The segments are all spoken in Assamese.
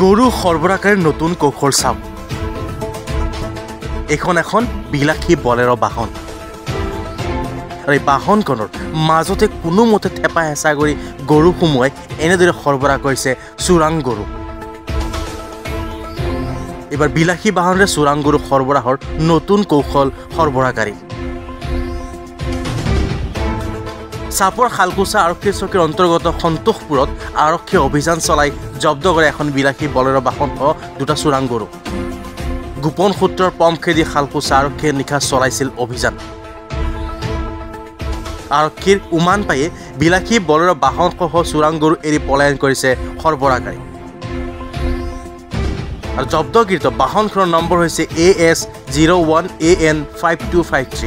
গৰু সৰবৰাহকাৰীৰ নতুন কৌশল চাওক। এখন বিলাসী বলেৰো বাহন আৰু এই বাহনখনৰ মাজতে কোনোমতে থেপা হেঁচা কৰি গৰু সোমোৱাই এনেদৰে সৰবৰাহ কৰিছে চোৰাং গৰু। এইবাৰ বিলাসী বাহনেৰে চোৰাং গৰু সৰবৰাহৰ নতুন কৌশল সৰবৰাহকাৰী। চাপৰ শালকুচা আৰক্ষী চকীৰ অন্তৰ্গত সন্তোষপুৰত আৰক্ষীয়ে অভিযান চলাই জব্দ কৰে এখন বিলাসী বলেৰো বাহনসহ দুটা চোৰাং গৰু। গোপন সূত্ৰৰ পম খেদি শালকুচা আৰক্ষীয়ে নিশা চলাইছিল অভিযান। আৰক্ষীৰ উমান পায়ে বিলাসী বলেৰো বাহনসহ চোৰাং গৰু এৰি পলায়ন কৰিছে সৰবৰাহকাৰী। আৰু জব্দকৃত বাহনখনৰ নম্বৰ হৈছে AS01AN5253।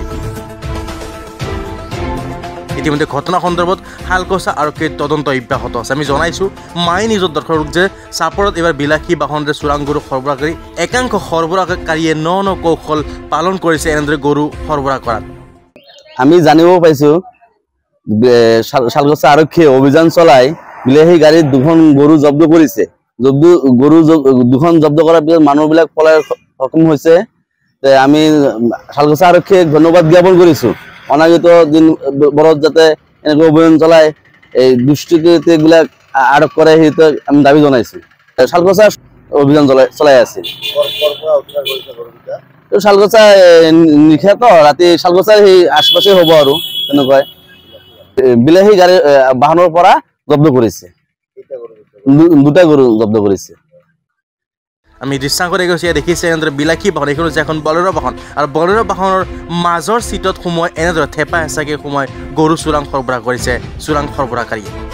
ইতিমধ্যে ঘটনা সন্দৰ্ভত শালকুচা আৰক্ষীৰ তদন্ত অব্যাহত আছে। আমি জনাইছোঁ মাই নিজৰ দৰ্শক যে চাপৰত এইবাৰ বিলাসী বাহনেৰে চোৰাং গৰু সৰবৰাহকাৰী একাংশ সৰবৰাহকাৰীয়ে ন কৌশল পালন কৰিছে এনেদৰে গৰু সৰবৰাহ কৰাত। আমি জানিব পাইছোঁ শালকুচা আৰক্ষীয়ে অভিযান চলাই বিলাসী গাড়ীত দুখন গৰু জব্দ কৰিছে। গৰু দুখন জব্দ কৰাৰ পিছত মানুহবিলাক পলাই সক্ষম হৈছে। আমি শালকুচা আৰক্ষীক ধন্যবাদ জ্ঞাপন কৰিছোঁ। অনাগত দিনবোৰত যাতে এনেকৈ অভিযান চলাই এই দুষ্কৃতিবিলাক আটক কৰে সেইটো আমি দাবী জনাইছোঁ। শালকুচা অভিযান চলাই আছে। শালকুচা নিশাতো ৰাতি শালকুচা সেই আশপাশে হ'ব আৰু তেনেকুৱাই বিলাসী গাড়ী বাহনৰ পৰা জব্দ কৰিছে। দুটা গৰু জব্দ কৰিছে। আমি দৃশ্যাংকত দেখিছে এনেদৰে বিলাসী বাহন, এইখন হৈছে এখন বলেৰো বাহন আৰু বলেৰো বাহনৰ মাজৰ চিটত সোমোৱাই এনেদৰে থেপা হেঁচাকৈ সোমোৱাই গৰু চোৰাং সৰবৰাহ কৰিছে চোৰাং সৰবৰাহকাৰীয়ে।